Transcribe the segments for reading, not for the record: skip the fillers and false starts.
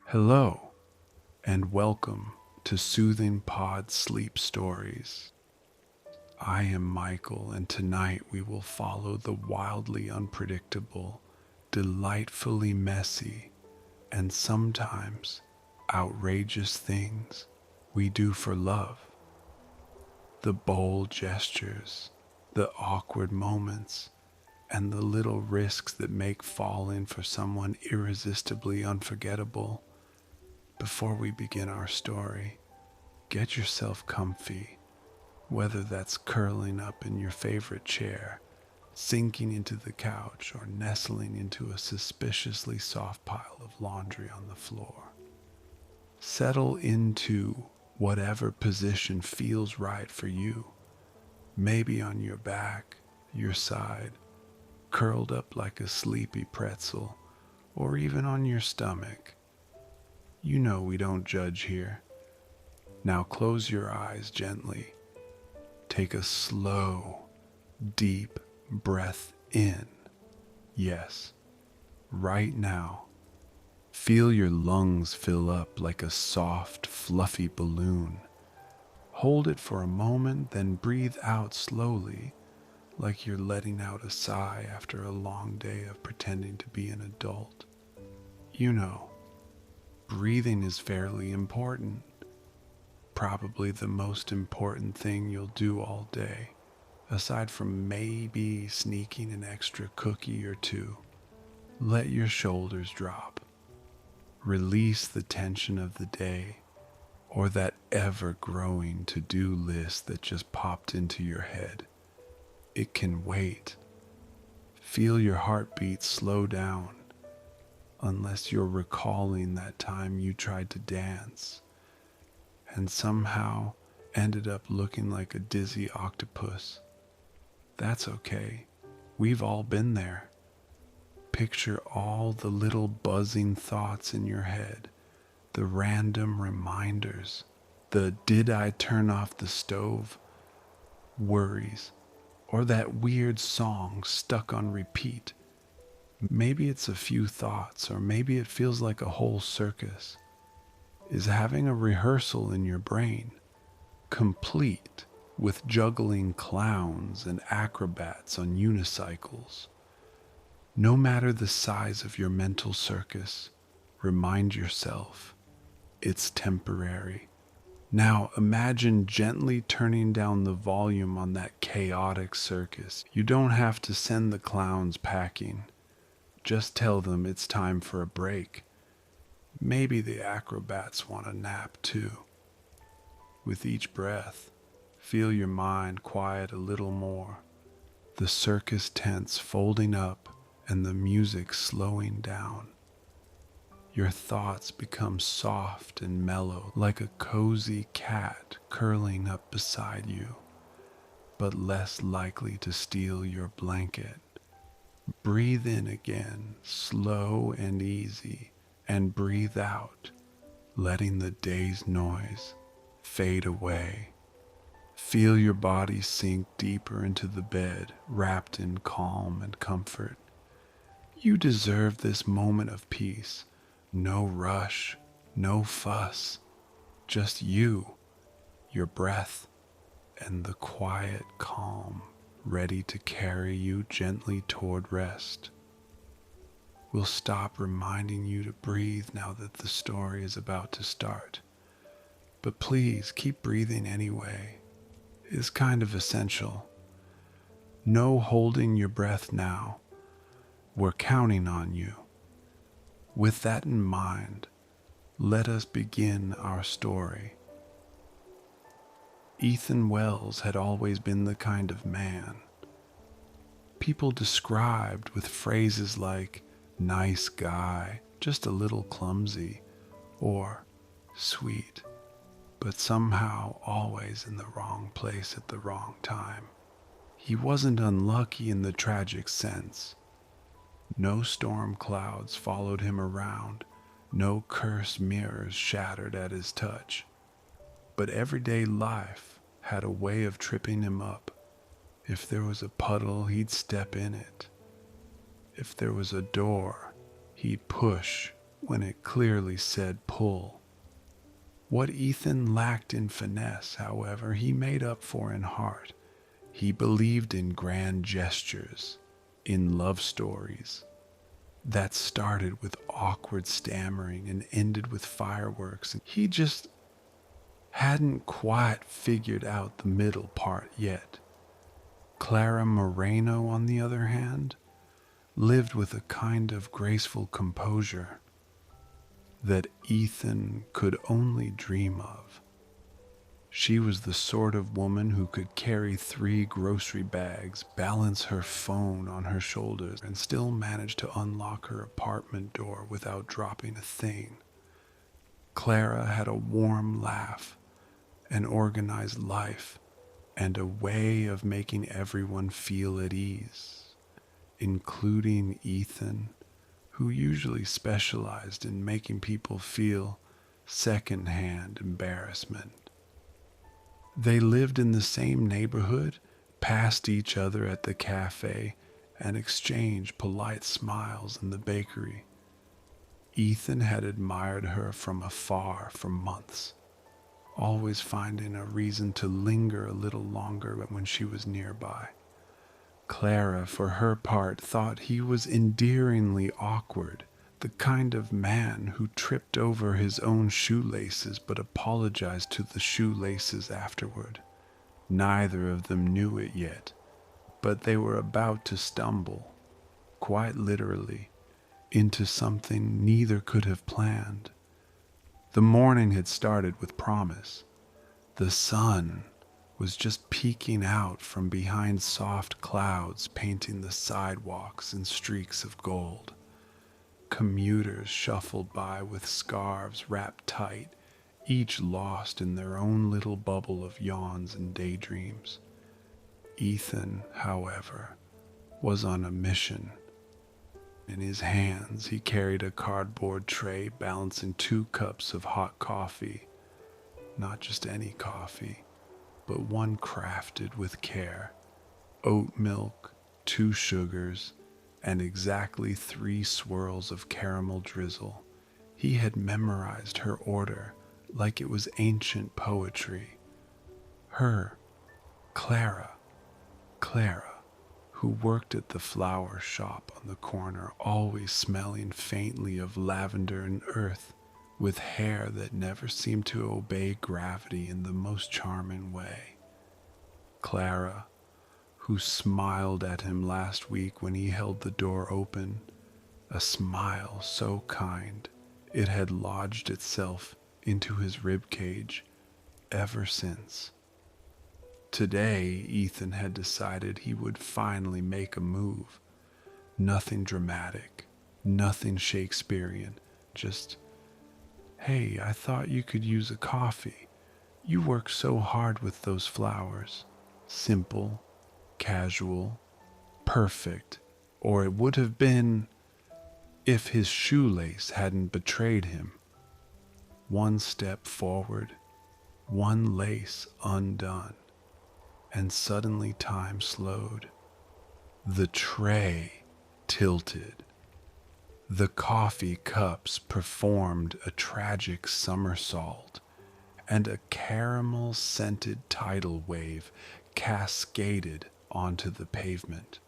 Hello, and welcome to Soothing Pod Sleep Stories. I am Michael, and tonight we will follow the wildly unpredictable, delightfully messy, and sometimes outrageous things we do for love. The bold gestures, the awkward moments, and the little risks that make falling for someone irresistibly unforgettable. Before we begin our story, get yourself comfy, whether that's curling up in your favorite chair, sinking into the couch, or nestling into a suspiciously soft pile of laundry on the floor. Settle into whatever position feels right for you, maybe on your back, your side, curled up like a sleepy pretzel, or even on your stomach. You know we don't judge here. Now close your eyes gently. Take a slow, deep breath in. Yes, right now. Feel your lungs fill up like a soft, fluffy balloon. Hold it for a moment, then breathe out slowly, like you're letting out a sigh after a long day of pretending to be an adult. You know, breathing is fairly important. Probably the most important thing you'll do all day, aside from maybe sneaking an extra cookie or two. Let your shoulders drop. Release the tension of the day, or that ever-growing to-do list that just popped into your head. It can wait. Feel your heartbeat slow down, unless you're recalling that time you tried to dance and somehow ended up looking like a dizzy octopus. That's okay. We've all been there. Picture all the little buzzing thoughts in your head, the random reminders, the "did I turn off the stove" worries, or that weird song stuck on repeat. Maybe it's a few thoughts, or maybe it feels like a whole circus is having a rehearsal in your brain, complete with juggling clowns and acrobats on unicycles. No matter the size of your mental circus, remind yourself it's temporary. Now imagine gently turning down the volume on that chaotic circus. You don't have to send the clowns packing. Just tell them it's time for a break. Maybe the acrobats want a nap too. With each breath, feel your mind quiet a little more, the circus tents folding up and the music slowing down. Your thoughts become soft and mellow, like a cozy cat curling up beside you, but less likely to steal your blanket. Breathe in again, slow and easy, and breathe out, letting the day's noise fade away. Feel your body sink deeper into the bed, wrapped in calm and comfort. You deserve this moment of peace. No rush, no fuss, just you, your breath, and the quiet calm ready to carry you gently toward rest. We'll stop reminding you to breathe now that the story is about to start. But please keep breathing anyway. It's kind of essential. No holding your breath now. We're counting on you. With that in mind, let us begin our story. Ethan Wells had always been the kind of man people described with phrases like "nice guy, just a little clumsy," or "sweet, but somehow always in the wrong place at the wrong time." He wasn't unlucky in the tragic sense. No storm clouds followed him around, no cursed mirrors shattered at his touch. But everyday life had a way of tripping him up. If there was a puddle, he'd step in it. If there was a door, he'd push when it clearly said pull. What Ethan lacked in finesse, however, he made up for in heart. He believed in grand gestures, in love stories that started with awkward stammering and ended with fireworks. And he just hadn't quite figured out the middle part yet. Clara Moreno, on the other hand, lived with a kind of graceful composure that Ethan could only dream of. She was the sort of woman who could carry 3 grocery bags, balance her phone on her shoulders, and still manage to unlock her apartment door without dropping a thing. Clara had a warm laugh, an organized life, and a way of making everyone feel at ease, including Ethan, who usually specialized in making people feel secondhand embarrassment. They lived in the same neighborhood, passed each other at the cafe, and exchanged polite smiles in the bakery. Ethan had admired her from afar for months, always finding a reason to linger a little longer when she was nearby. Clara, for her part, thought he was endearingly awkward, the kind of man who tripped over his own shoelaces but apologized to the shoelaces afterward. Neither of them knew it yet, but they were about to stumble, quite literally, into something neither could have planned. The morning had started with promise. The sun was just peeking out from behind soft clouds, painting the sidewalks in streaks of gold. Commuters shuffled by with scarves wrapped tight, each lost in their own little bubble of yawns and daydreams. Ethan, however, was on a mission. In his hands, he carried a cardboard tray balancing 2 cups of hot coffee. Not just any coffee, but one crafted with care. Oat milk, 2 sugars, and exactly 3 swirls of caramel drizzle. He had memorized her order like it was ancient poetry. Her, Clara, who worked at the flower shop on the corner, always smelling faintly of lavender and earth, with hair that never seemed to obey gravity in the most charming way. Clara, who smiled at him last week when he held the door open, a smile so kind it had lodged itself into his ribcage ever since. Today, Ethan had decided he would finally make a move. Nothing dramatic, nothing Shakespearean, just, "Hey, I thought you could use a coffee. You work so hard with those flowers." Simple, casual, perfect, or it would have been if his shoelace hadn't betrayed him. One step forward, one lace undone, and suddenly time slowed. The tray tilted. The coffee cups performed a tragic somersault, and a caramel-scented tidal wave cascaded onto the pavement.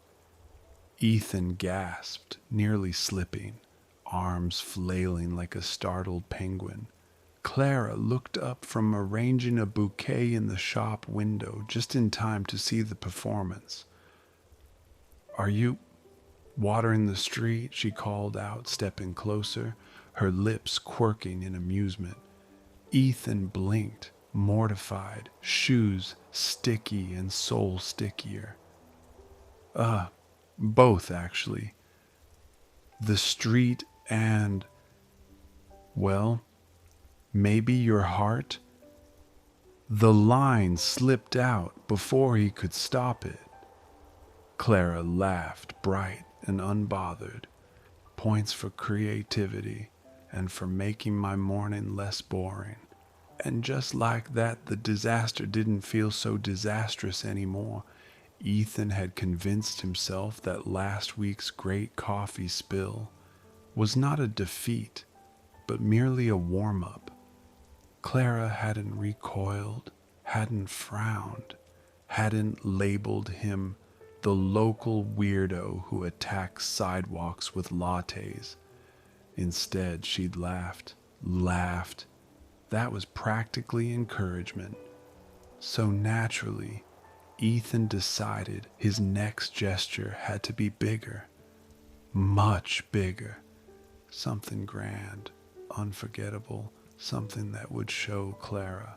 Ethan gasped, nearly slipping, arms flailing like a startled penguin. Clara looked up from arranging a bouquet in the shop window just in time to see the performance. "Are you watering the street?" she called out, stepping closer, her lips quirking in amusement. Ethan blinked, mortified, shoes sticky and soul stickier. Both actually. The street and, well, maybe your heart?" The line slipped out before he could stop it. Clara laughed, bright and unbothered. Points for creativity and for making my morning less boring. And just like that, the disaster didn't feel so disastrous anymore. Ethan had convinced himself that last week's great coffee spill was not a defeat, but merely a warm-up. Clara hadn't recoiled, hadn't frowned, hadn't labeled him the local weirdo who attacks sidewalks with lattes. Instead, she'd laughed. That was practically encouragement. So naturally, Ethan decided his next gesture had to be bigger, much bigger. Something grand, unforgettable, something that would show Clara.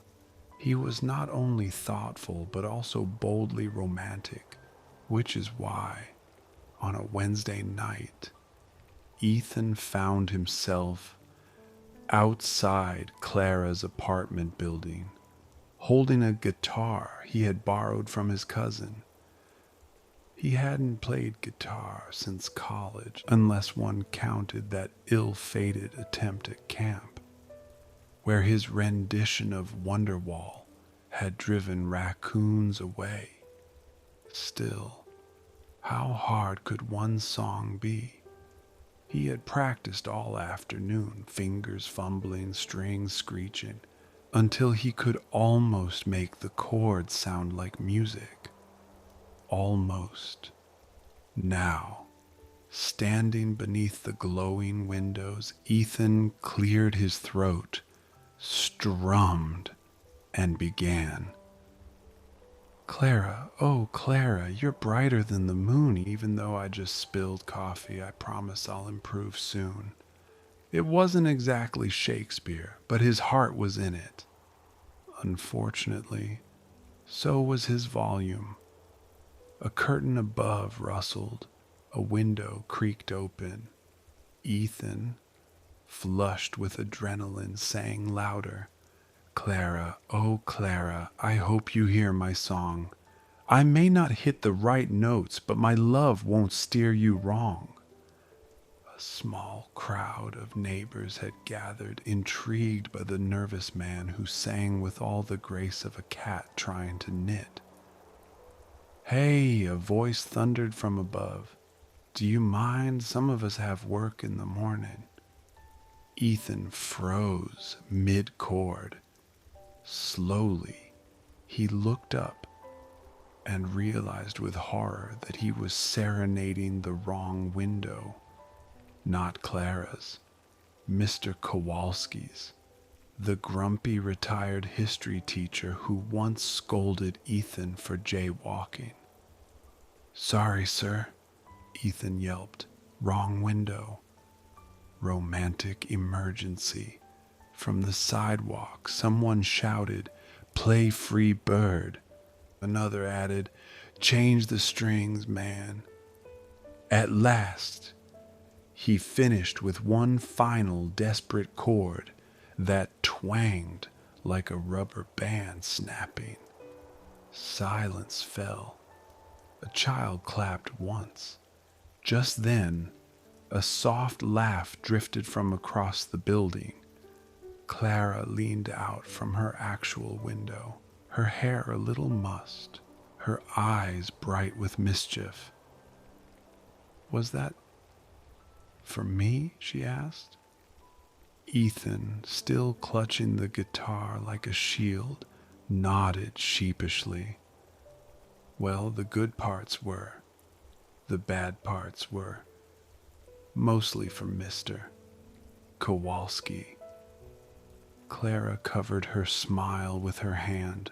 He was not only thoughtful, but also boldly romantic, which is why, on a Wednesday night, Ethan found himself outside Clara's apartment building, holding a guitar he had borrowed from his cousin. He hadn't played guitar since college, unless one counted that ill-fated attempt at camp, where his rendition of Wonderwall had driven raccoons away. Still, how hard could one song be? He had practiced all afternoon, fingers fumbling, strings screeching, until he could almost make the chords sound like music. Almost. Now, standing beneath the glowing windows, Ethan cleared his throat, strummed, and began. Clara, oh Clara, you're brighter than the moon. Even though I just spilled coffee, I promise I'll improve soon. It wasn't exactly Shakespeare, but his heart was in it. Unfortunately, so was his volume. A curtain above rustled, a window creaked open. Ethan, flushed with adrenaline, sang louder. Clara, oh Clara, I hope you hear my song. I may not hit the right notes, but my love won't steer you wrong. A small crowd of neighbors had gathered, intrigued by the nervous man who sang with all the grace of a cat trying to knit. Hey, a voice thundered from above. Do you mind? Some of us have work in the morning. Ethan froze mid-chord. Slowly, he looked up and realized with horror that he was serenading the wrong window. Not Clara's, Mr. Kowalski's, the grumpy retired history teacher who once scolded Ethan for jaywalking. Sorry, sir, Ethan yelped. Wrong window. Romantic emergency. From the sidewalk, someone shouted, Play Free Bird. Another added, Change the strings, man. At last, he finished with one final desperate chord that twanged like a rubber band snapping. Silence fell. A child clapped once. Just then, a soft laugh drifted from across the building. Clara leaned out from her actual window, her hair a little mussed, her eyes bright with mischief. Was that for me? She asked. Ethan, still clutching the guitar like a shield, nodded sheepishly. Well, the good parts were. The bad parts were. Mostly for Mr. Kowalski. Clara covered her smile with her hand,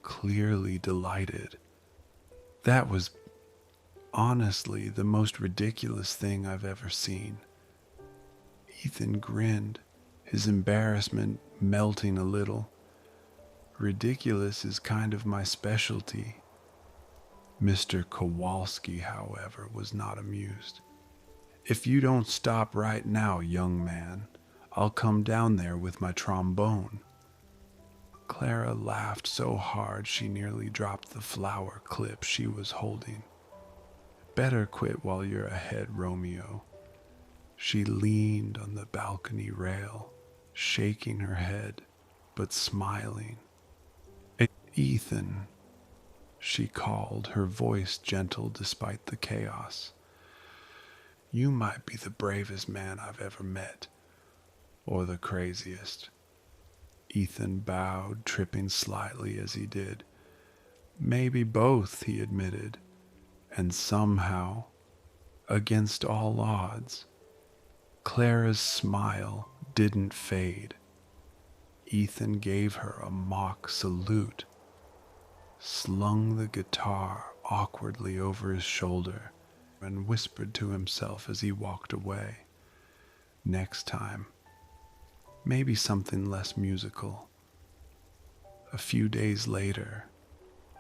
clearly delighted. That was honestly the most ridiculous thing I've ever seen. Ethan grinned, his embarrassment melting a little. Ridiculous is kind of my specialty. Mr. Kowalski, however, was not amused. If you don't stop right now, young man, I'll come down there with my trombone. Clara laughed so hard she nearly dropped the flower clip she was holding. Better quit while you're ahead, Romeo. She leaned on the balcony rail, shaking her head, but smiling. Ethan, she called, her voice gentle despite the chaos. You might be the bravest man I've ever met, or the craziest? Ethan bowed, tripping slightly as he did. Maybe both, he admitted. And somehow, against all odds, Clara's smile didn't fade. Ethan gave her a mock salute, slung the guitar awkwardly over his shoulder, and whispered to himself as he walked away. Next time, maybe something less musical. A few days later,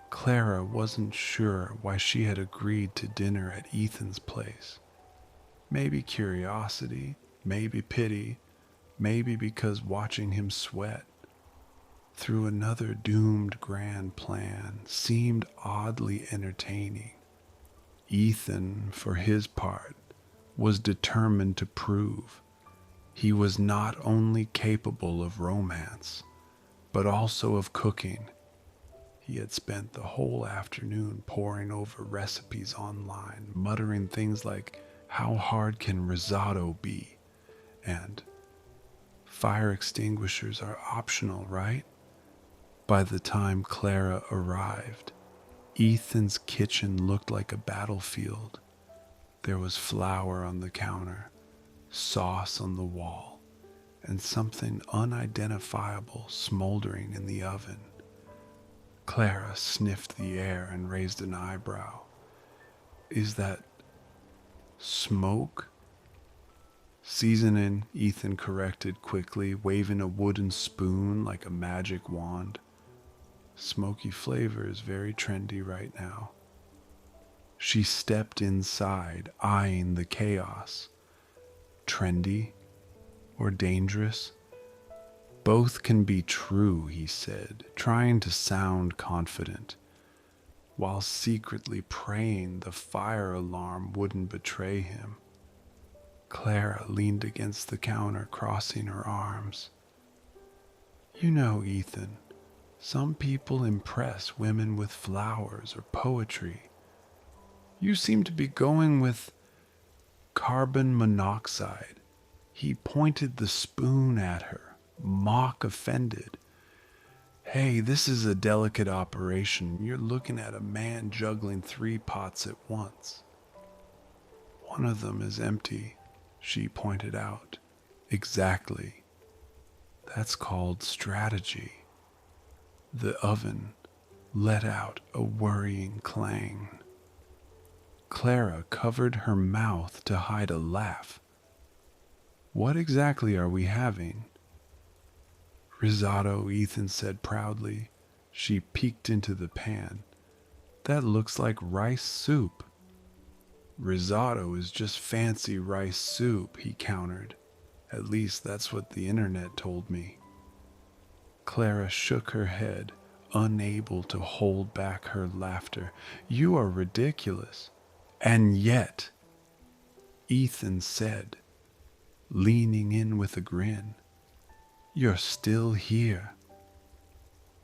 Clara wasn't sure why she had agreed to dinner at Ethan's place. Maybe curiosity, maybe pity, maybe because watching him sweat through another doomed grand plan seemed oddly entertaining. Ethan, for his part, was determined to prove he was not only capable of romance, but also of cooking. He had spent the whole afternoon poring over recipes online, muttering things like, "How hard can risotto be?" and "Fire extinguishers are optional, right?" By the time Clara arrived, Ethan's kitchen looked like a battlefield. There was flour on the counter, sauce on the wall, and something unidentifiable smoldering in the oven. Clara sniffed the air and raised an eyebrow. "Is that smoke?" "Seasoning," Ethan corrected quickly, waving a wooden spoon like a magic wand. Smoky flavor is very trendy right now. She stepped inside, eyeing the chaos. Trendy or dangerous? Both can be true, he said, trying to sound confident, while secretly praying the fire alarm wouldn't betray him. Clara leaned against the counter, crossing her arms. "You know, Ethan, some people impress women with flowers or poetry. You seem to be going with carbon monoxide." He pointed the spoon at her, mock offended. "Hey, this is a delicate operation. You're looking at a man juggling 3 pots at once." "One of them is empty," she pointed out. "Exactly. That's called strategy." The oven let out a worrying clang. Clara covered her mouth to hide a laugh. "What exactly are we having?" "Risotto," Ethan said proudly. She peeked into the pan. "That looks like rice soup." "Risotto is just fancy rice soup," he countered. "At least that's what the internet told me." Clara shook her head, unable to hold back her laughter. "You are ridiculous." "And yet," Ethan said, leaning in with a grin, "you're still here."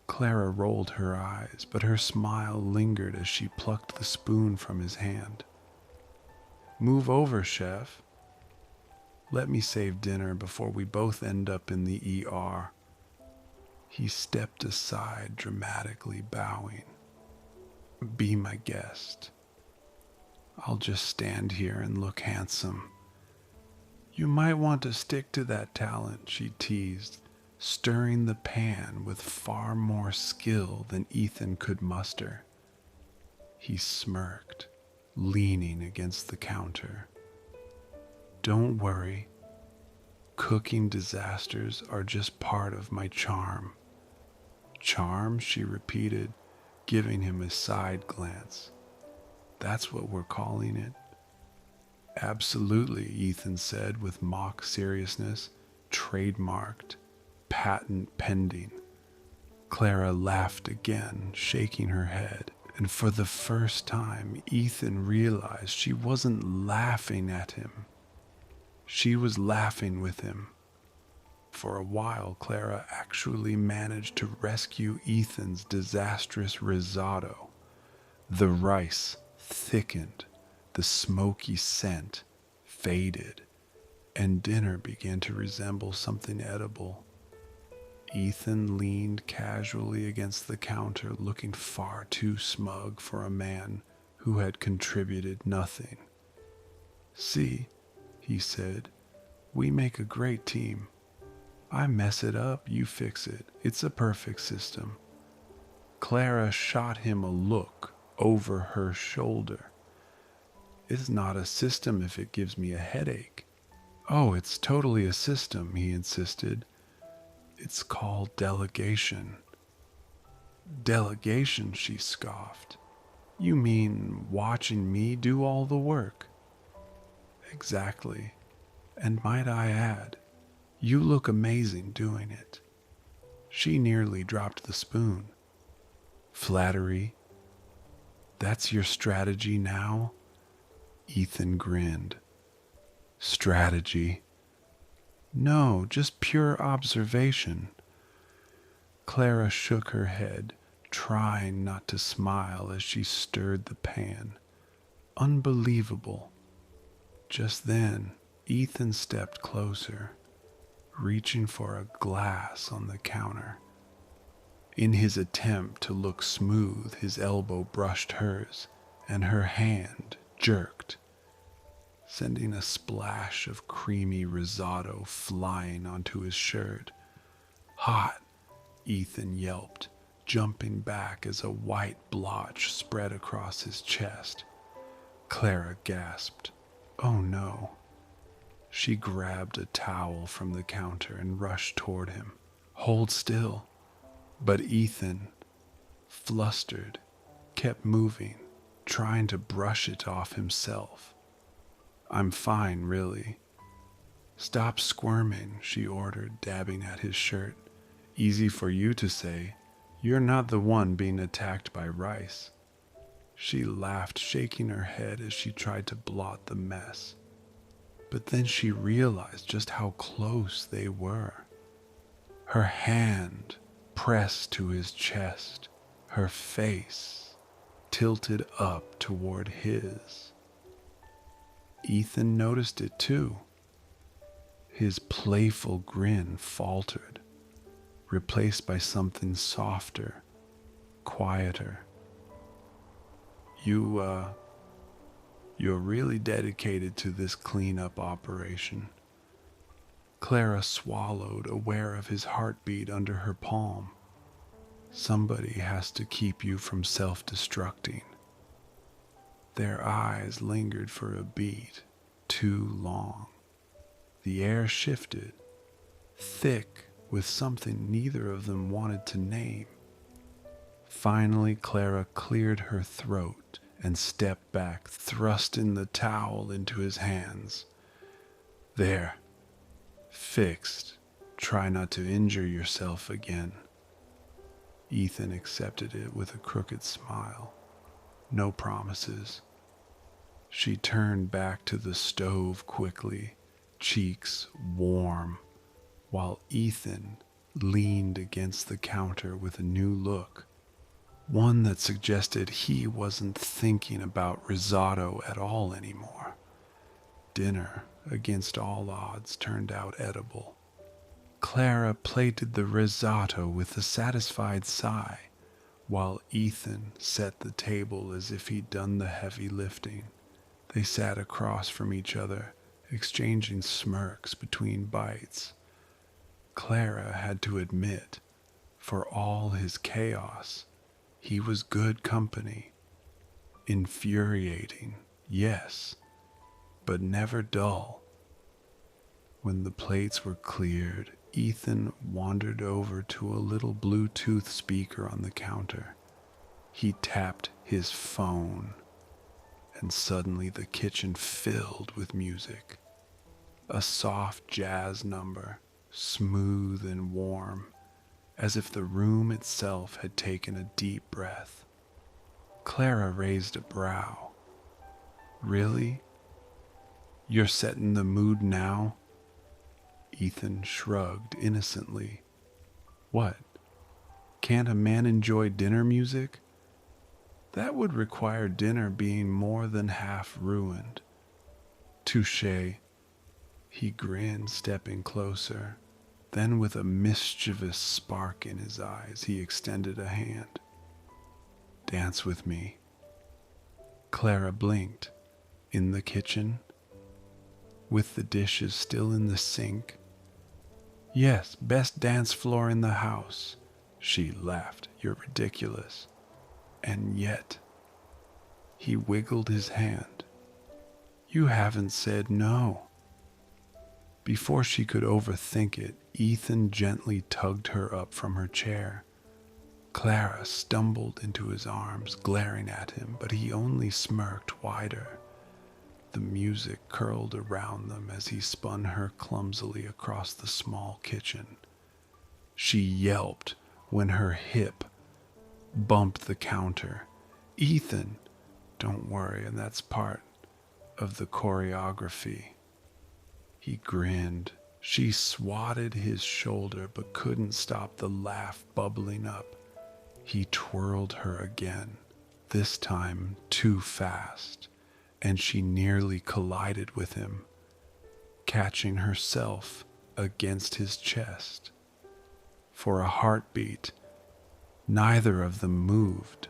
Clara rolled her eyes, but her smile lingered as she plucked the spoon from his hand. "Move over, chef. Let me save dinner before we both end up in the ER. He stepped aside, dramatically bowing. "Be my guest. I'll just stand here and look handsome." "You might want to stick to that talent," she teased, stirring the pan with far more skill than Ethan could muster. He smirked, leaning against the counter. "Don't worry. Cooking disasters are just part of my charm." "Charm?" she repeated, giving him a side glance. "That's what we're calling it." "Absolutely," Ethan said with mock seriousness. "Trademarked. Patent pending." Clara laughed again, shaking her head, and for the first time Ethan realized she wasn't laughing at him. She was laughing with him. For a while, Clara actually managed to rescue Ethan's disastrous risotto. The rice thickened, the smoky scent faded, and dinner began to resemble something edible. Ethan leaned casually against the counter, looking far too smug for a man who had contributed nothing. "See," he said, "we make a great team. I mess it up, you fix it. It's a perfect system." Clara shot him a look over her shoulder. "It's not a system if it gives me a headache." "Oh, it's totally a system," he insisted. "It's called delegation." "Delegation," she scoffed. "You mean watching me do all the work?" "Exactly. And might I add, you look amazing doing it." She nearly dropped the spoon. "Flattery? That's your strategy now?" Ethan grinned. "Strategy? No, just pure observation." Clara shook her head, trying not to smile as she stirred the pan. "Unbelievable." Just then, Ethan stepped closer, reaching for a glass on the counter. In his attempt to look smooth, his elbow brushed hers, and her hand jerked, sending a splash of creamy risotto flying onto his shirt. "Hot!" Ethan yelped, jumping back as a white blotch spread across his chest. Clara gasped. "Oh no." She grabbed a towel from the counter and rushed toward him. "Hold still." But Ethan, flustered, kept moving, trying to brush it off himself. "I'm fine, really." "Stop squirming," she ordered, dabbing at his shirt. "Easy for you to say. You're not the one being attacked by rice." She laughed, shaking her head as she tried to blot the mess. But then she realized just how close they were. Her hand pressed to his chest, her face tilted up toward his. Ethan noticed it too. His playful grin faltered, replaced by something softer, quieter. You're really dedicated to this cleanup operation." Clara swallowed, aware of his heartbeat under her palm. "Somebody has to keep you from self-destructing." Their eyes lingered for a beat, too long. The air shifted, thick with something neither of them wanted to name. Finally, Clara cleared her throat and stepped back, thrusting the towel into his hands. "There. Fixed. Try not to injure yourself again." Ethan accepted it with a crooked smile. No promises. She turned back to the stove quickly, cheeks warm, while Ethan leaned against the counter with a new look, one that suggested he wasn't thinking about risotto at all anymore. Dinner, against all odds, turned out edible. Clara plated the risotto with a satisfied sigh, while Ethan set the table as if he'd done the heavy lifting. They sat across from each other, exchanging smirks between bites. Clara had to admit, for all his chaos, he was good company. Infuriating, yes, but never dull. When the plates were cleared, Ethan wandered over to a little Bluetooth speaker on the counter. He tapped his phone, and suddenly the kitchen filled with music. A soft jazz number, smooth and warm, as if the room itself had taken a deep breath. Clara raised a brow. "Really? You're setting the mood now?" Ethan shrugged innocently. "What? Can't a man enjoy dinner music?" "That would require dinner being more than half ruined." "Touché." He grinned, stepping closer. Then, with a mischievous spark in his eyes, he extended a hand. "Dance with me." Clara blinked. "In the kitchen? With the dishes still in the sink?" "Yes, best dance floor in the house." She laughed. "You're ridiculous." "And yet—" He wiggled his hand. "You haven't said no." Before she could overthink it, Ethan gently tugged her up from her chair. Clara stumbled into his arms, glaring at him, but he only smirked wider. The music curled around them as he spun her clumsily across the small kitchen. She yelped when her hip bumped the counter. "Ethan!" "Don't worry, and that's part of the choreography." He grinned. She swatted his shoulder but couldn't stop the laugh bubbling up. He twirled her again, this time too fast, and she nearly collided with him, catching herself against his chest. For a heartbeat, neither of them moved.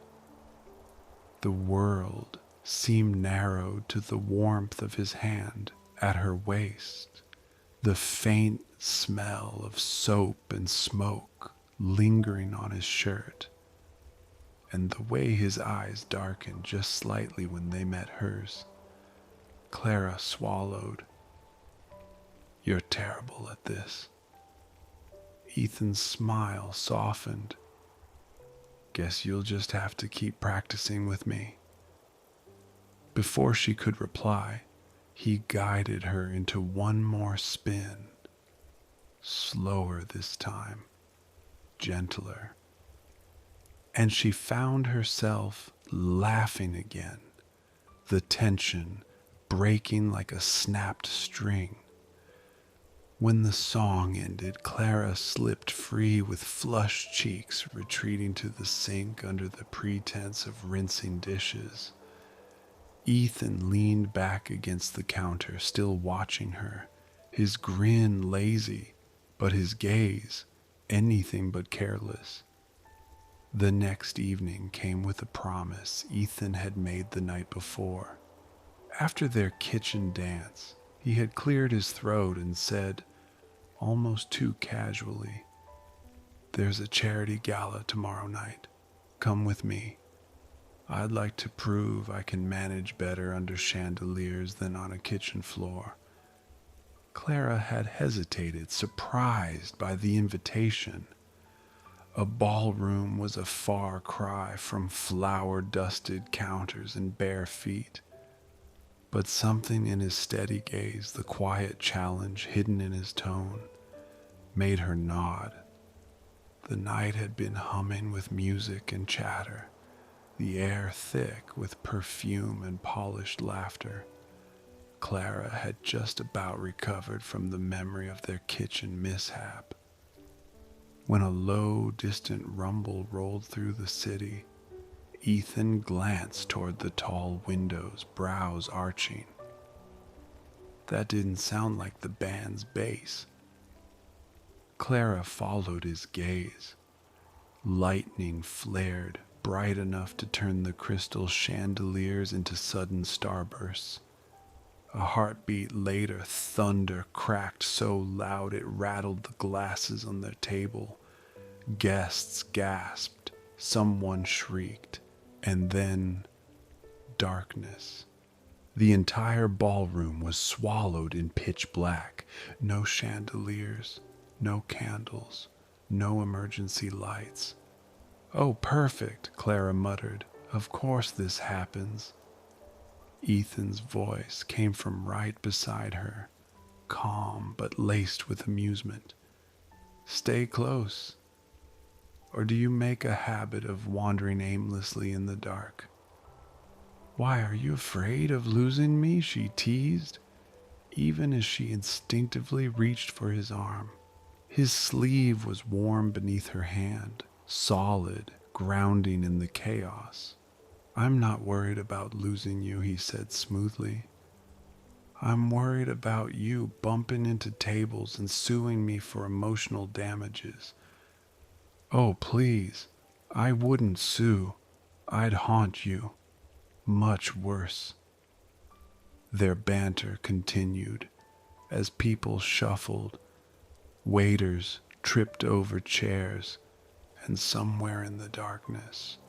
The world seemed narrowed to the warmth of his hand at her waist, the faint smell of soap and smoke lingering on his shirt, and the way his eyes darkened just slightly when they met hers. Clara swallowed. "You're terrible at this." Ethan's smile softened. "Guess you'll just have to keep practicing with me." Before she could reply, he guided her into one more spin. Slower this time, gentler. And she found herself laughing again, the tension breaking like a snapped string. When the song ended, Clara slipped free with flushed cheeks, retreating to the sink under the pretense of rinsing dishes. Ethan leaned back against the counter, still watching her, his grin lazy, but his gaze anything but careless. The next evening came with a promise Ethan had made the night before. After their kitchen dance, he had cleared his throat and said, almost too casually, "There's a charity gala tomorrow night. Come with me. I'd like to prove I can manage better under chandeliers than on a kitchen floor." Clara had hesitated, surprised by the invitation. A ballroom was a far cry from flour-dusted counters and bare feet. But something in his steady gaze, the quiet challenge hidden in his tone, made her nod. The night had been humming with music and chatter, the air thick with perfume and polished laughter. Clara had just about recovered from the memory of their kitchen mishap when a low, distant rumble rolled through the city. Ethan glanced toward the tall windows, brows arching. That didn't sound like the band's bass. Clara followed his gaze. Lightning flared, bright enough to turn the crystal chandeliers into sudden starbursts. A heartbeat later, thunder cracked so loud it rattled the glasses on their table. Guests gasped, someone shrieked, and then darkness. The entire ballroom was swallowed in pitch black. No chandeliers, no candles, no emergency lights. "Oh, perfect," Clara muttered. "Of course this happens." Ethan's voice came from right beside her, calm but laced with amusement. "Stay close. Or do you make a habit of wandering aimlessly in the dark?" "Why, are you afraid of losing me?" she teased, even as she instinctively reached for his arm. His sleeve was warm beneath her hand, solid, grounding in the chaos. "I'm not worried about losing you," he said smoothly. I'm worried about you bumping into tables and suing me for emotional damages. Oh, please, I wouldn't sue. I'd haunt you. Much worse. Their banter continued as people shuffled, waiters tripped over chairs, and somewhere in the darkness,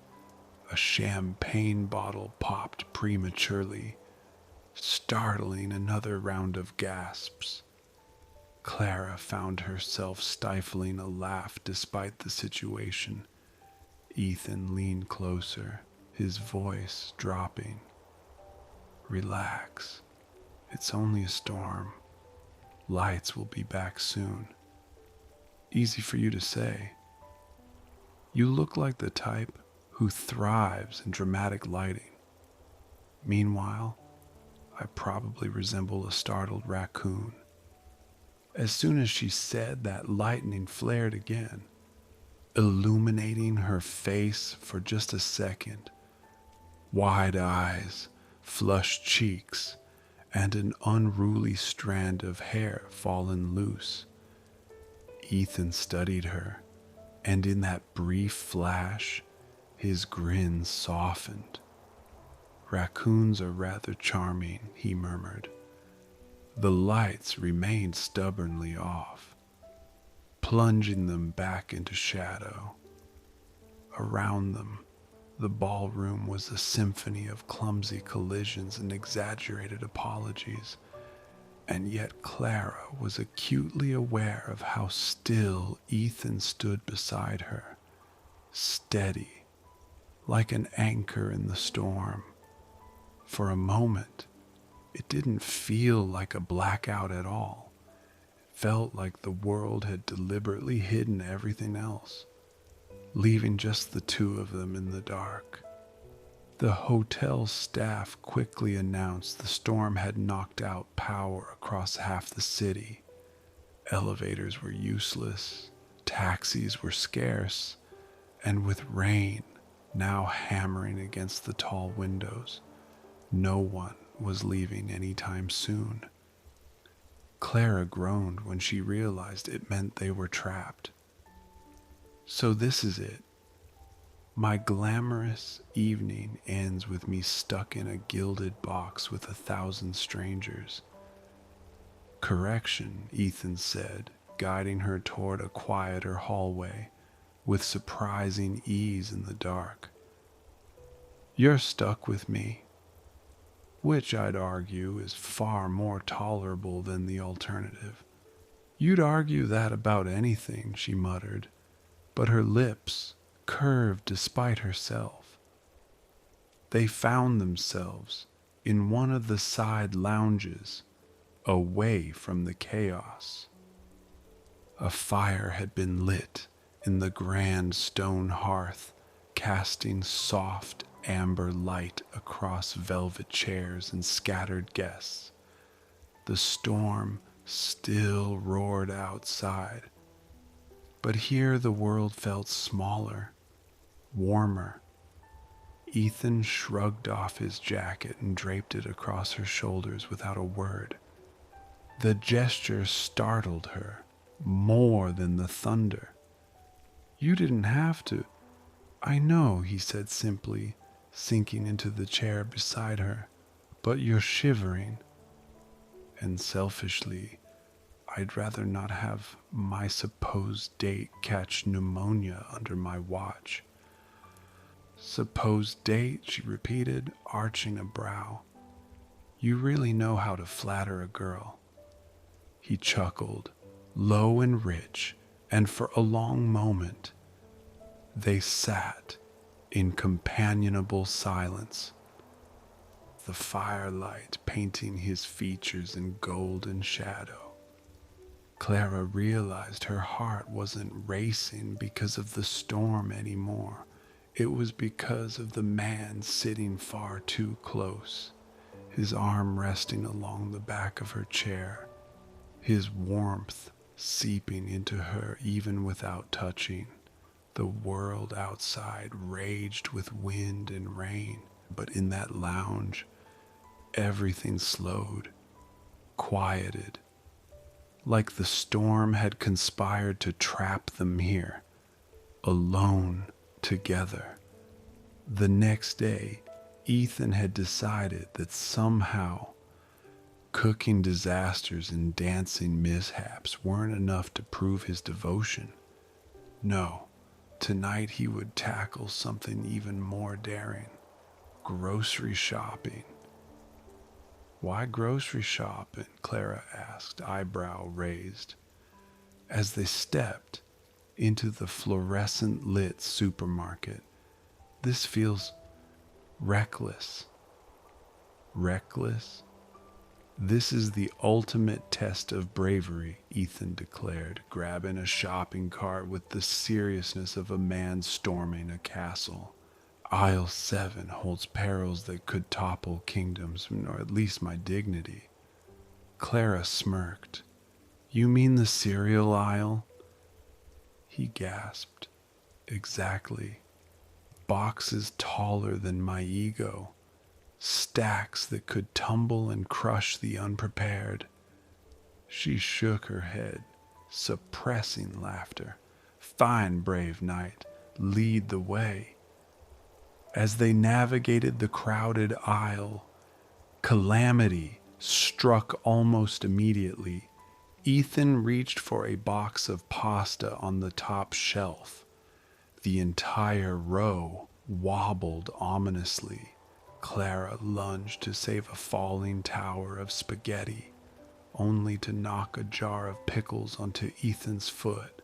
a champagne bottle popped prematurely, startling another round of gasps. Clara found herself stifling a laugh despite the situation. Ethan leaned closer, his voice dropping. Relax. It's only a storm. Lights will be back soon. Easy for you to say. You look like the type who thrives in dramatic lighting. Meanwhile, I probably resemble a startled raccoon. As soon as she said that, lightning flared again, illuminating her face for just a second. Wide eyes, flushed cheeks, and an unruly strand of hair fallen loose. Ethan studied her, and in that brief flash, his grin softened. Raccoons are rather charming, he murmured. The lights remained stubbornly off, plunging them back into shadow. Around them, the ballroom was a symphony of clumsy collisions and exaggerated apologies, and yet Clara was acutely aware of how still Ethan stood beside her, steady, like an anchor in the storm. For a moment, it didn't feel like a blackout at all. It felt like the world had deliberately hidden everything else, leaving just the two of them in the dark. The hotel staff quickly announced the storm had knocked out power across half the city. Elevators were useless, taxis were scarce, and with rain now hammering against the tall windows, no one was leaving anytime soon. Clara groaned when she realized it meant they were trapped. So this is it. My glamorous evening ends with me stuck in a gilded box with 1,000 strangers. Correction, Ethan said, guiding her toward a quieter hallway with surprising ease in the dark. You're stuck with me, which I'd argue is far more tolerable than the alternative. You'd argue that about anything, she muttered, but her lips curved despite herself. They found themselves in one of the side lounges, away from the chaos. A fire had been lit in the grand stone hearth, casting soft amber light across velvet chairs and scattered guests. The storm still roared outside, but here the world felt smaller, warmer. Ethan shrugged off his jacket and draped it across her shoulders without a word. The gesture startled her more than the thunder. You didn't have to. I know, he said simply, sinking into the chair beside her, but you're shivering. And selfishly, I'd rather not have my supposed date catch pneumonia under my watch. Supposed date, she repeated, arching a brow. You really know how to flatter a girl. He chuckled, low and rich, and for a long moment, they sat in companionable silence, the firelight painting his features in golden shadow. Clara realized her heart wasn't racing because of the storm anymore. It was because of the man sitting far too close, his arm resting along the back of her chair, his warmth seeping into her even without touching. The world outside raged with wind and rain, but in that lounge, everything slowed. quieted, like the storm had conspired to trap them here, alone together. The next day, Ethan had decided that somehow cooking disasters and dancing mishaps weren't enough to prove his devotion. No, tonight he would tackle something even more daring: grocery shopping. Why grocery shopping? Clara asked, eyebrow raised, as they stepped into the fluorescent lit supermarket. This feels reckless. Reckless? This is the ultimate test of bravery, Ethan declared, grabbing a shopping cart with the seriousness of a man storming a castle. Aisle 7 holds perils that could topple kingdoms, or at least my dignity. Clara smirked. You mean the cereal aisle? He gasped. Exactly. Boxes taller than my ego. Stacks that could tumble and crush the unprepared. She shook her head, suppressing laughter. Fine, brave knight, lead the way. As they navigated the crowded aisle, calamity struck almost immediately. Ethan reached for a box of pasta on the top shelf. The entire row wobbled ominously. Clara lunged to save a falling tower of spaghetti, only to knock a jar of pickles onto Ethan's foot.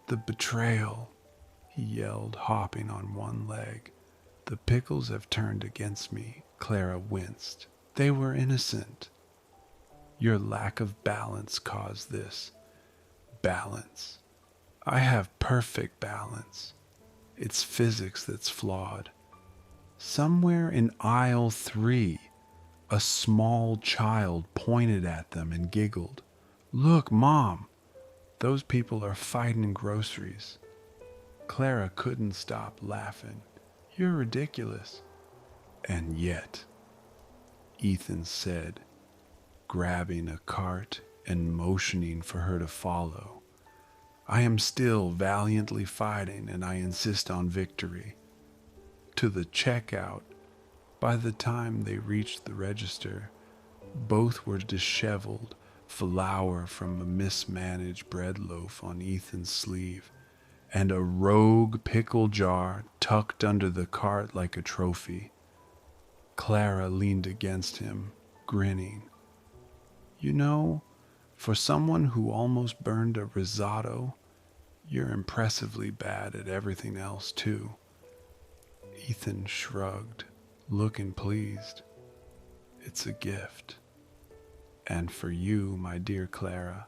The betrayal, he yelled, hopping on one leg. The pickles have turned against me. Clara winced. They were innocent. Your lack of balance caused this. Balance. I have perfect balance. It's physics that's flawed. Somewhere in aisle 3, a small child pointed at them and giggled. Look, Mom, those people are fighting groceries. Clara couldn't stop laughing. You're ridiculous. And yet, Ethan said, grabbing a cart and motioning for her to follow, I am still valiantly fighting, and I insist on victory. To the checkout, by the time they reached the register, both were disheveled, flour from a mismanaged bread loaf on Ethan's sleeve, and a rogue pickle jar tucked under the cart like a trophy. Clara leaned against him, grinning. You know, for someone who almost burned a risotto, you're impressively bad at everything else, too. Ethan shrugged, looking pleased. It's a gift. And for you, my dear Clara,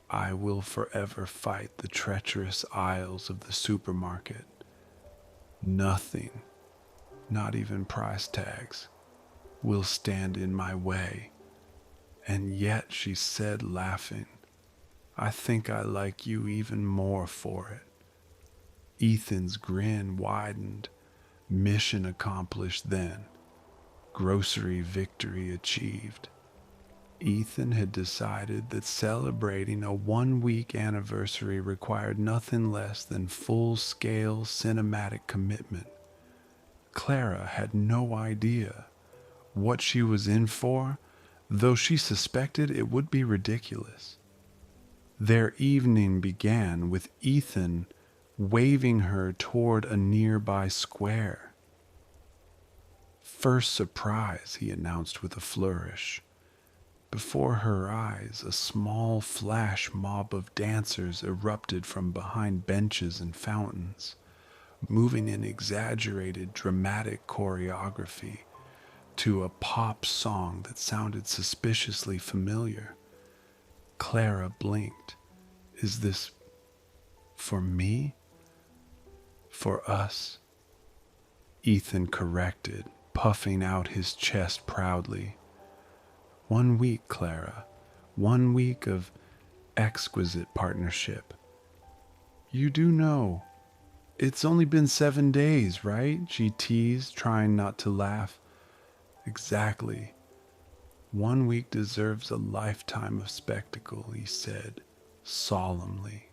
I will forever fight the treacherous aisles of the supermarket. Nothing, not even price tags, will stand in my way. And yet, she said, laughing, I think I like you even more for it. Ethan's grin widened. Mission accomplished then. Grocery victory achieved. Ethan had decided that celebrating a 1-week anniversary required nothing less than full-scale cinematic commitment. Clara had no idea what she was in for, though she suspected it would be ridiculous. Their evening began with Ethan waving her toward a nearby square. First surprise, he announced with a flourish. Before her eyes, a small flash mob of dancers erupted from behind benches and fountains, moving in exaggerated, dramatic choreography to a pop song that sounded suspiciously familiar. Clara blinked. Is this for me? For us? Ethan corrected, puffing out his chest proudly. 1 week, Clara. 1 week of exquisite partnership. You do know. It's only been 7 days, right? She teased, trying not to laugh. Exactly. 1 week deserves a lifetime of spectacle, he said solemnly.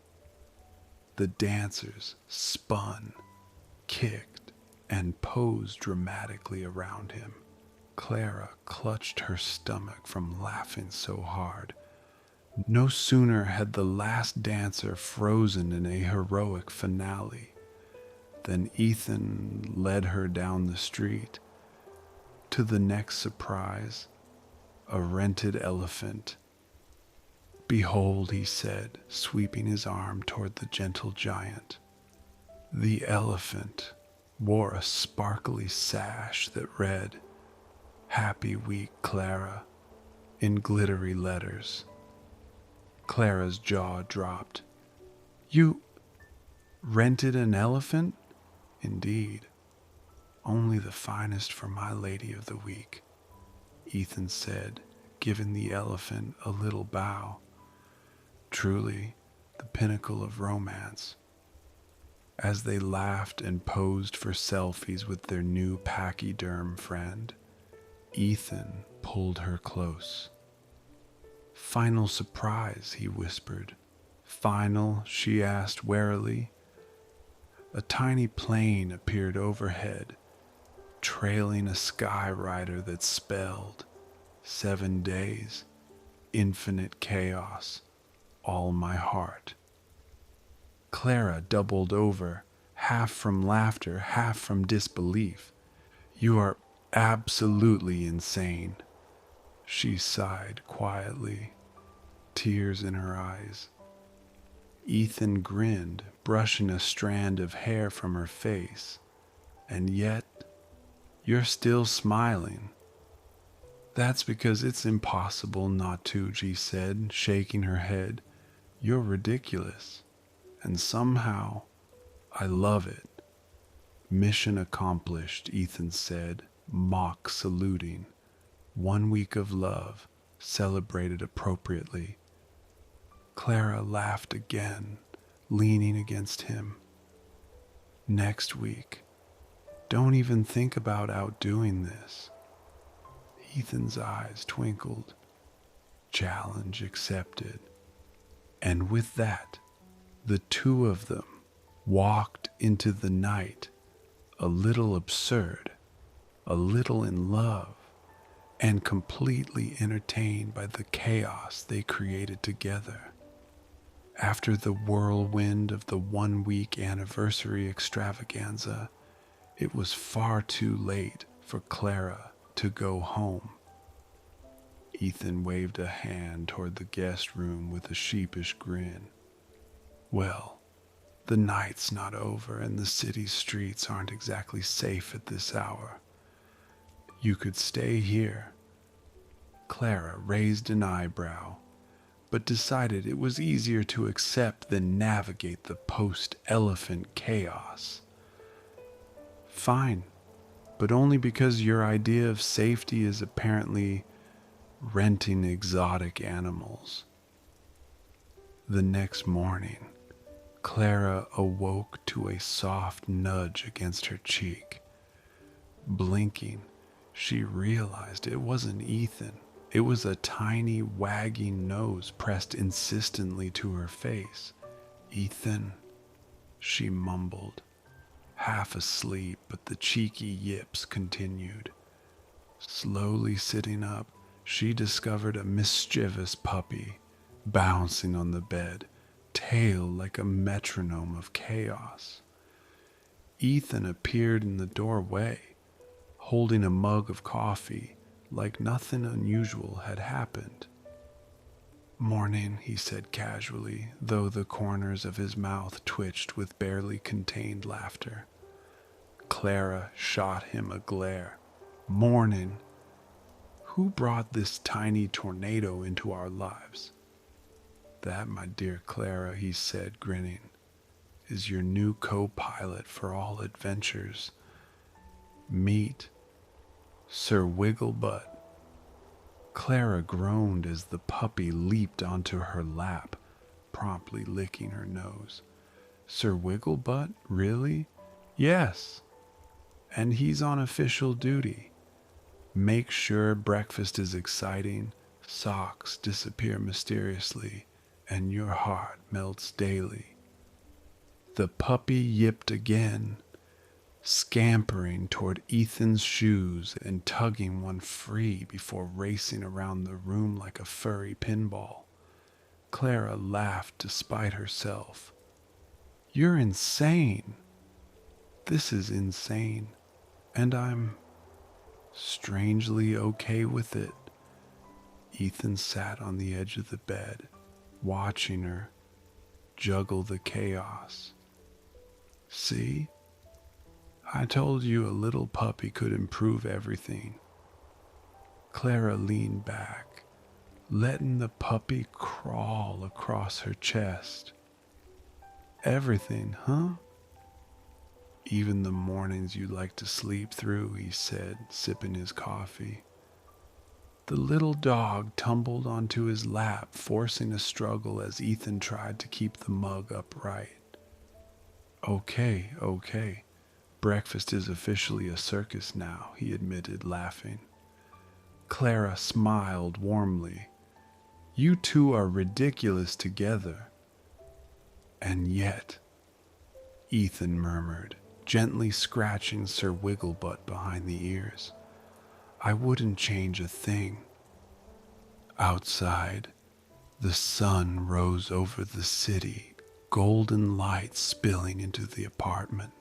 The dancers spun, kicked, and posed dramatically around him. Clara clutched her stomach from laughing so hard. No sooner had the last dancer frozen in a heroic finale than Ethan led her down the street to the next surprise, a rented elephant. "Behold," he said, sweeping his arm toward the gentle giant. The elephant wore a sparkly sash that read, "Happy Week, Clara," in glittery letters. Clara's jaw dropped. "You rented an elephant?" "Indeed. Only the finest for my lady of the week," Ethan said, giving the elephant a little bow. "Truly, the pinnacle of romance." As they laughed and posed for selfies with their new pachyderm friend, Ethan pulled her close. "Final surprise," he whispered. "Final?" she asked warily. A tiny plane appeared overhead, trailing a skywriter that spelled 7 days, infinite chaos, all my heart. Clara doubled over, half from laughter, half from disbelief. "You are absolutely insane," she sighed quietly, tears in her eyes. Ethan grinned, brushing a strand of hair from her face. "And yet, you're still smiling." "That's because it's impossible not to," she said, shaking her head. "You're ridiculous. And somehow, I love it." "Mission accomplished," Ethan said, mock saluting. 1 week of love, celebrated appropriately. Clara laughed again, leaning against him. "Next week. Don't even think about outdoing this." Ethan's eyes twinkled. Challenge accepted. And with that, the two of them walked into the night, a little absurd, a little in love, and completely entertained by the chaos they created together. After the whirlwind of the 1 week anniversary extravaganza, it was far too late for Clara to go home. Ethan waved a hand toward the guest room with a sheepish grin. "Well, the night's not over and the city streets aren't exactly safe at this hour. You could stay here." Clara raised an eyebrow, but decided it was easier to accept than navigate the post-elephant chaos. "Fine, but only because your idea of safety is apparently renting exotic animals." The next morning, Clara awoke to a soft nudge against her cheek. Blinking, she realized it wasn't Ethan. It was a tiny wagging nose pressed insistently to her face. "Ethan," she mumbled, half asleep, but the cheeky yips continued. Slowly sitting up, she discovered a mischievous puppy, bouncing on the bed, tail like a metronome of chaos. Ethan appeared in the doorway, holding a mug of coffee, like nothing unusual had happened. "Morning," he said casually, though the corners of his mouth twitched with barely contained laughter. Clara shot him a glare. "Morning. Who brought this tiny tornado into our lives?" "That, my dear Clara," he said, grinning, "is your new co-pilot for all adventures. Meet Sir Wigglebutt." Clara groaned as the puppy leaped onto her lap, promptly licking her nose. "Sir Wigglebutt? Really?" "Yes, and he's on official duty." Make sure breakfast is exciting, socks disappear mysteriously, and your heart melts daily. The puppy yipped again, scampering toward Ethan's shoes and tugging one free before racing around the room like a furry pinball. Clara laughed despite herself. You're insane. This is insane, and I'm strangely okay with it. Ethan sat on the edge of the bed, watching her juggle the chaos. See? I told you a little puppy could improve everything. Clara leaned back, letting the puppy crawl across her chest. Everything, huh? Even the mornings you like to sleep through, he said, sipping his coffee. The little dog tumbled onto his lap, forcing a struggle as Ethan tried to keep the mug upright. Okay, okay. Breakfast is officially a circus now, he admitted, laughing. Clara smiled warmly. You two are ridiculous together. And yet, Ethan murmured, gently scratching Sir Wigglebutt behind the ears, I wouldn't change a thing. Outside, the sun rose over the city, golden light spilling into the apartment.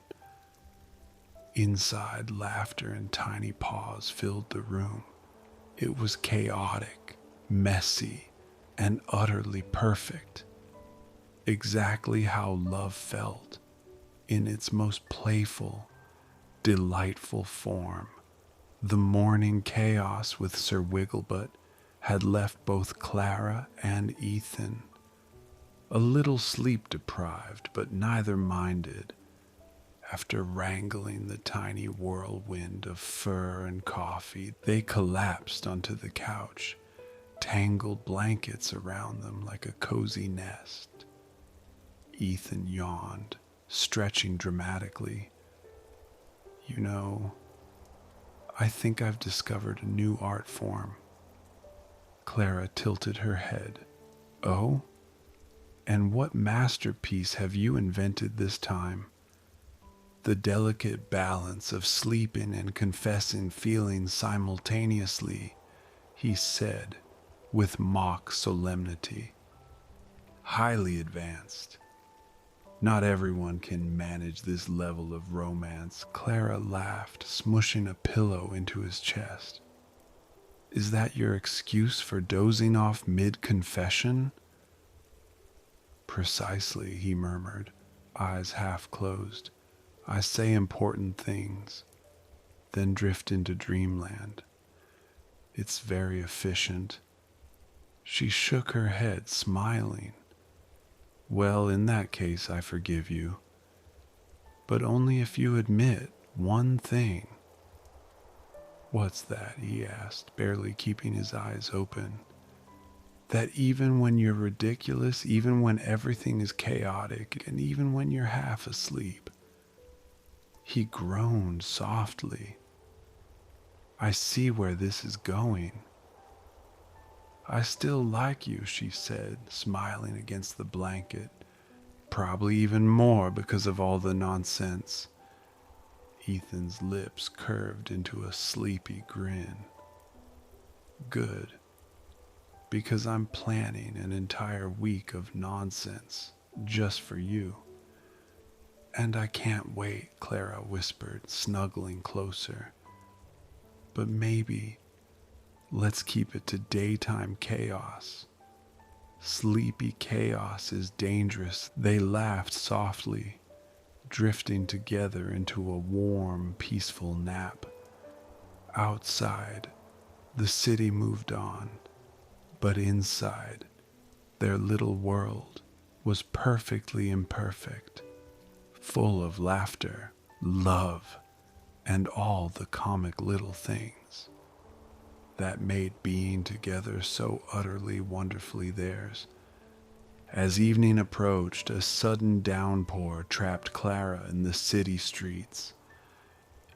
Inside, laughter and tiny paws filled the room. It was chaotic, messy, and utterly perfect. Exactly how love felt, in its most playful, delightful form. The morning chaos with Sir Wigglebutt had left both Clara and Ethan a little sleep deprived, but neither minded. After wrangling the tiny whirlwind of fur and coffee, they collapsed onto the couch, tangled blankets around them like a cozy nest. Ethan yawned, stretching dramatically. You know, I think I've discovered a new art form. Clara tilted her head. Oh? And what masterpiece have you invented this time? The delicate balance of sleeping and confessing feelings simultaneously, he said with mock solemnity. Highly advanced. Not everyone can manage this level of romance. Clara laughed, smushing a pillow into his chest. Is that your excuse for dozing off mid-confession? Precisely, he murmured, eyes half closed. I say important things, then drift into dreamland. It's very efficient. She shook her head, smiling. Well, in that case, I forgive you. But only if you admit one thing. What's that? He asked, barely keeping his eyes open. That even when you're ridiculous, even when everything is chaotic, and even when you're half asleep. He groaned softly. I see where this is going. I still like you, she said, smiling against the blanket. Probably even more because of all the nonsense. Ethan's lips curved into a sleepy grin. Good. Because I'm planning an entire week of nonsense just for you. And I can't wait, Clara whispered, snuggling closer. But maybe let's keep it to daytime chaos. Sleepy chaos is dangerous. They laughed softly, drifting together into a warm, peaceful nap. Outside, the city moved on, but inside, their little world was perfectly imperfect, full of laughter, love, and all the comic little things that made being together so utterly wonderfully theirs. As evening approached, a sudden downpour trapped Clara in the city streets.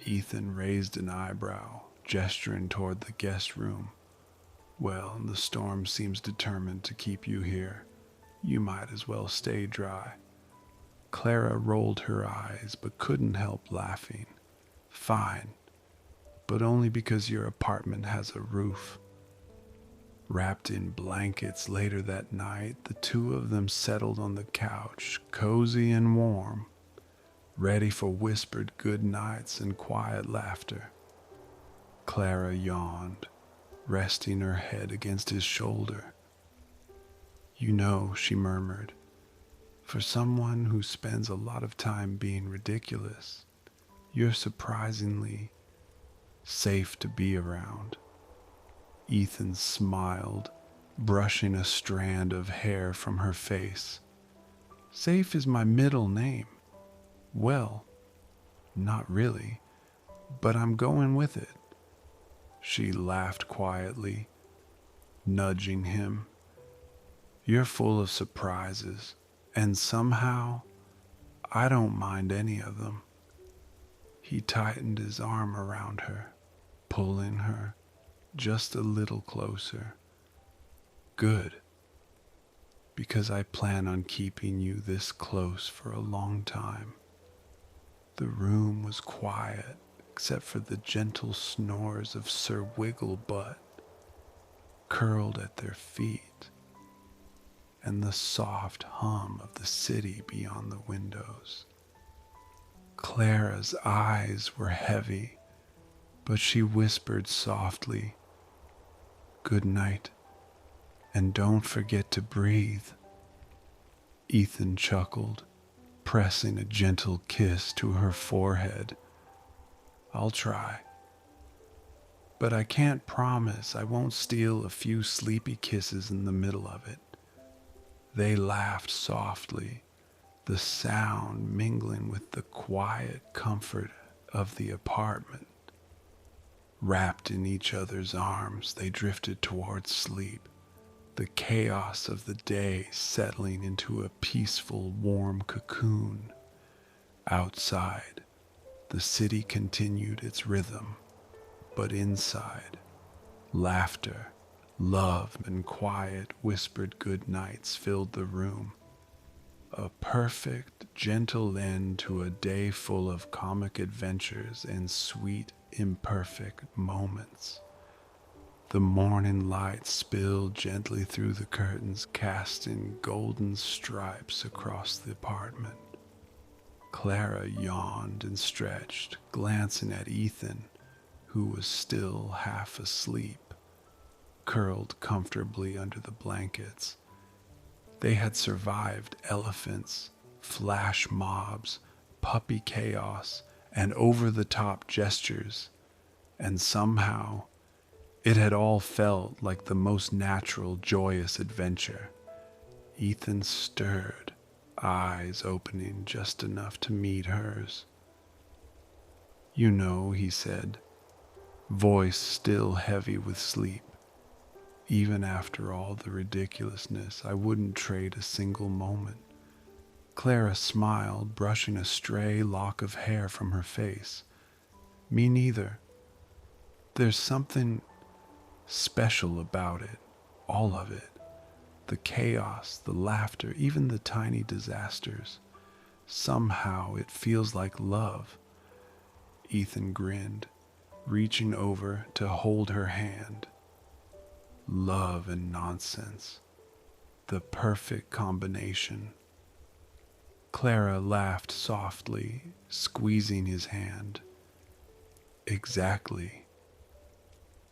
Ethan raised an eyebrow. gesturing toward the guest room. Well, the storm seems determined to keep you here. You might as well stay dry. Clara rolled her eyes but couldn't help laughing. Fine, but only because your apartment has a roof. Wrapped in blankets later that night, the two of them settled on the couch, cozy and warm, ready for whispered good nights and quiet laughter. Clara yawned, resting her head against his shoulder. "You know," she murmured, "for someone who spends a lot of time being ridiculous, you're surprisingly safe to be around." Ethan smiled, brushing a strand of hair from her face. "Safe is my middle name." "Well, not really, but I'm going with it." She laughed quietly, nudging him. "You're full of surprises, and somehow I don't mind any of them." He tightened his arm around her, pulling her just a little closer. "Good, because I plan on keeping you this close for a long time." The room was quiet except for the gentle snores of Sir Wigglebutt curled at their feet and the soft hum of the city beyond the windows. Clara's eyes were heavy, but she whispered softly, "Good night, and don't forget to breathe." Ethan chuckled, pressing a gentle kiss to her forehead. "I'll try, but I can't promise I won't steal a few sleepy kisses in the middle of it." They laughed softly, the sound mingling with the quiet comfort of the apartment. Wrapped in each other's arms, they drifted towards sleep, the chaos of the day settling into a peaceful, warm cocoon. Outside, the city continued its rhythm, but inside, laughter, love, and quiet whispered good nights filled the room. A perfect, gentle end to a day full of comic adventures and sweet, imperfect moments. The morning light spilled gently through the curtains, casting golden stripes across the apartment. Clara yawned and stretched, glancing at Ethan, who was still half asleep, curled comfortably under the blankets. They had survived elephants, flash mobs, puppy chaos, and over-the-top gestures, and somehow it had all felt like the most natural, joyous adventure. Ethan stirred, eyes opening just enough to meet hers. "You know," he said, voice still heavy with sleep, "even after all the ridiculousness, I wouldn't trade a single moment." Clara smiled, brushing a stray lock of hair from her face. "Me neither. There's something special about it, all of it. The chaos, the laughter, even the tiny disasters. Somehow it feels like love." Ethan grinned, reaching over to hold her hand. Love and nonsense. The perfect combination. Clara laughed softly, squeezing his hand. "Exactly.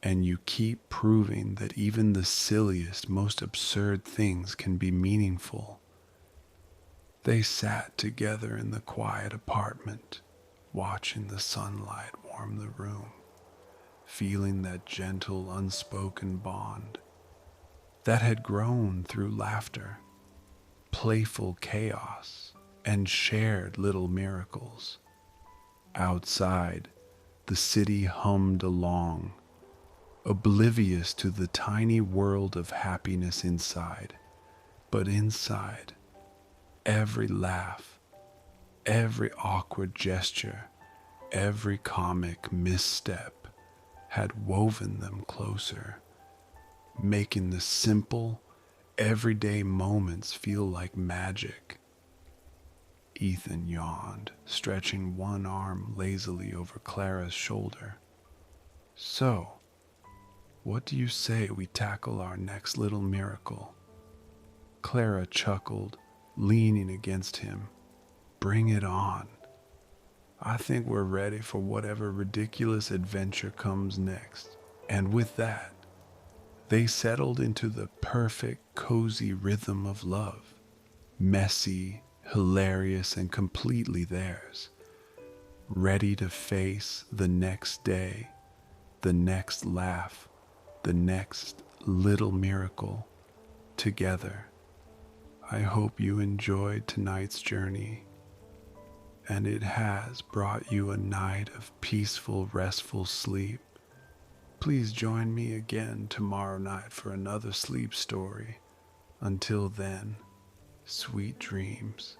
And you keep proving that even the silliest, most absurd things can be meaningful." They sat together in the quiet apartment, watching the sunlight warm the room, feeling that gentle, unspoken bond that had grown through laughter, playful chaos, and shared little miracles. Outside, the city hummed along, oblivious to the tiny world of happiness inside. But inside, every laugh, every awkward gesture, every comic misstep had woven them closer, making the simple, everyday moments feel like magic. Ethan yawned, stretching one arm lazily over Clara's shoulder. So, what do you say we tackle our next little miracle? Clara chuckled, leaning against him. Bring it on. I think we're ready for whatever ridiculous adventure comes next. And with that, they settled into the perfect, cozy rhythm of love. Messy, hilarious, and completely theirs. Ready to face the next day, the next laugh, the next little miracle together. I hope you enjoyed tonight's journey, and it has brought you a night of peaceful, restful sleep. Please join me again tomorrow night for another sleep story. Until then, sweet dreams.